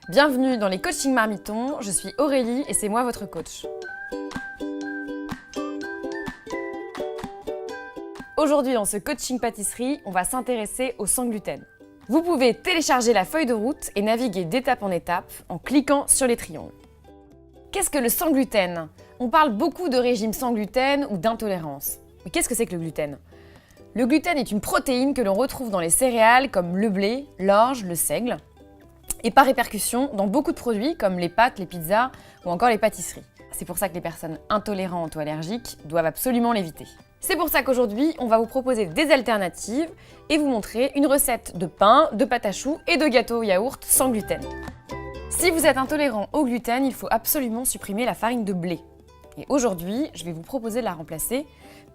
Bienvenue dans les coachings marmitons, je suis Aurélie et c'est moi votre coach. Aujourd'hui dans ce coaching pâtisserie, on va s'intéresser au sans gluten. Vous pouvez télécharger la feuille de route et naviguer d'étape en étape en cliquant sur les triangles. Qu'est-ce que le sans gluten? On parle beaucoup de régime sans gluten ou d'intolérance. Mais qu'est-ce que c'est que le gluten? Le gluten est une protéine que l'on retrouve dans les céréales comme le blé, l'orge, le seigle, et par répercussion dans beaucoup de produits comme les pâtes, les pizzas ou encore les pâtisseries. C'est pour ça que les personnes intolérantes ou allergiques doivent absolument l'éviter. C'est pour ça qu'aujourd'hui, on va vous proposer des alternatives et vous montrer une recette de pain, de pâte à choux et de gâteau au yaourt sans gluten. Si vous êtes intolérant au gluten, il faut absolument supprimer la farine de blé. Et aujourd'hui, je vais vous proposer de la remplacer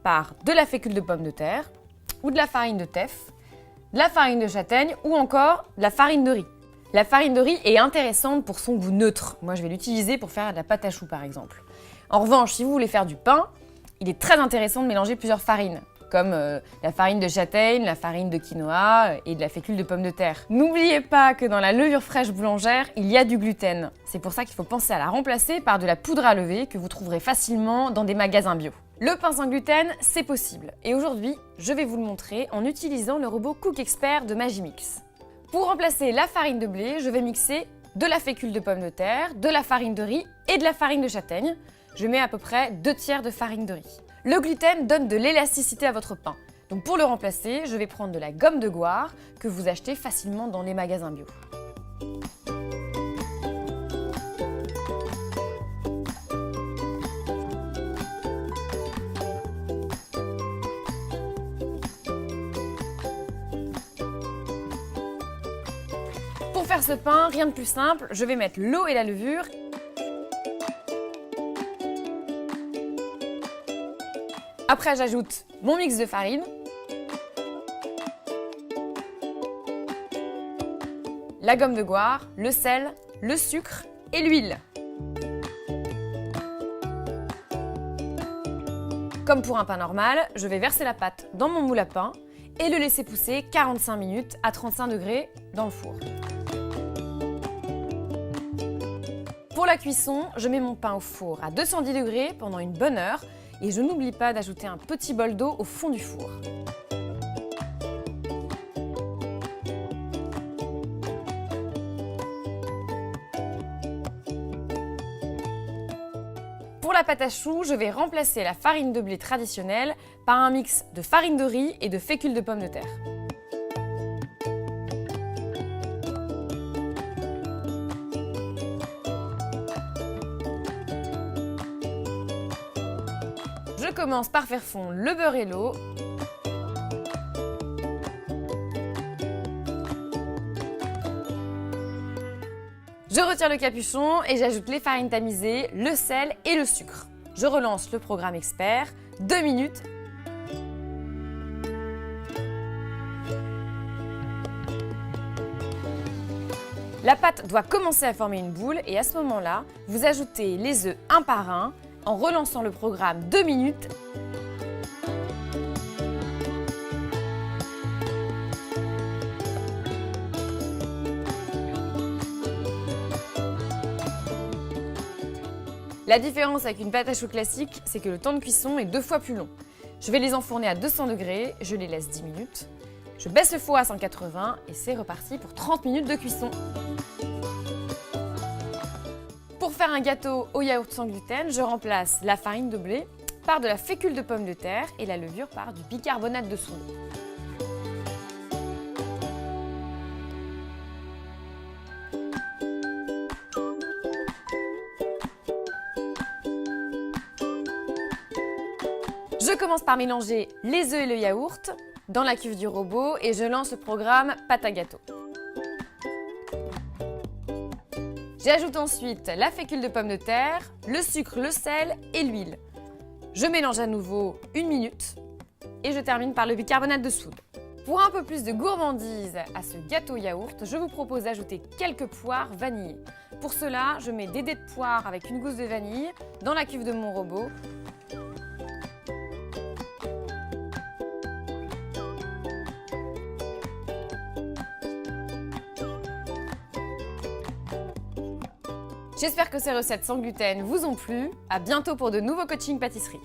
par de la fécule de pomme de terre ou de la farine de teff, de la farine de châtaigne ou encore de la farine de riz. La farine de riz est intéressante pour son goût neutre. Moi, je vais l'utiliser pour faire de la pâte à choux, par exemple. En revanche, si vous voulez faire du pain, il est très intéressant de mélanger plusieurs farines, comme la farine de châtaigne, la farine de quinoa et de la fécule de pomme de terre. N'oubliez pas que dans la levure fraîche boulangère, il y a du gluten. C'est pour ça qu'il faut penser à la remplacer par de la poudre à lever que vous trouverez facilement dans des magasins bio. Le pain sans gluten, c'est possible. Et aujourd'hui, je vais vous le montrer en utilisant le robot Cook Expert de Magimix. Pour remplacer la farine de blé, je vais mixer de la fécule de pomme de terre, de la farine de riz et de la farine de châtaigne. Je mets à peu près 2 tiers de farine de riz. Le gluten donne de l'élasticité à votre pain. Donc pour le remplacer, je vais prendre de la gomme de goire que vous achetez facilement dans les magasins bio. Pour faire ce pain, rien de plus simple, je vais mettre l'eau et la levure. Après, j'ajoute mon mix de farine, la gomme de goire, le sel, le sucre et l'huile. Comme pour un pain normal, je vais verser la pâte dans mon moule à pain et le laisser pousser 45 minutes à 35 degrés dans le four. Pour la cuisson, je mets mon pain au four à 210 degrés pendant une bonne heure et je n'oublie pas d'ajouter un petit bol d'eau au fond du four. Pour la pâte à choux, je vais remplacer la farine de blé traditionnelle par un mix de farine de riz et de fécule de pomme de terre. Je commence par faire fondre le beurre et l'eau. Je retire le capuchon et j'ajoute les farines tamisées, le sel et le sucre. Je relance le programme expert, 2 minutes. La pâte doit commencer à former une boule et à ce moment-là, vous ajoutez les œufs un par un en relançant le programme 2 minutes. La différence avec une pâte à choux classique, c'est que le temps de cuisson est 2 fois plus long. Je vais les enfourner à 200 degrés, je les laisse 10 minutes. Je baisse le four à 180 et c'est reparti pour 30 minutes de cuisson. Pour faire un gâteau au yaourt sans gluten, je remplace la farine de blé par de la fécule de pomme de terre et la levure par du bicarbonate de soude. Je commence par mélanger les œufs et le yaourt dans la cuve du robot et je lance le programme pâte à gâteau. J'ajoute ensuite la fécule de pomme de terre, le sucre, le sel et l'huile. Je mélange à nouveau 1 minute et je termine par le bicarbonate de soude. Pour un peu plus de gourmandise à ce gâteau yaourt, je vous propose d'ajouter quelques poires vanillées. Pour cela, je mets des dés de poire avec une gousse de vanille dans la cuve de mon robot. J'espère que ces recettes sans gluten vous ont plu. À bientôt pour de nouveaux coachings pâtisserie.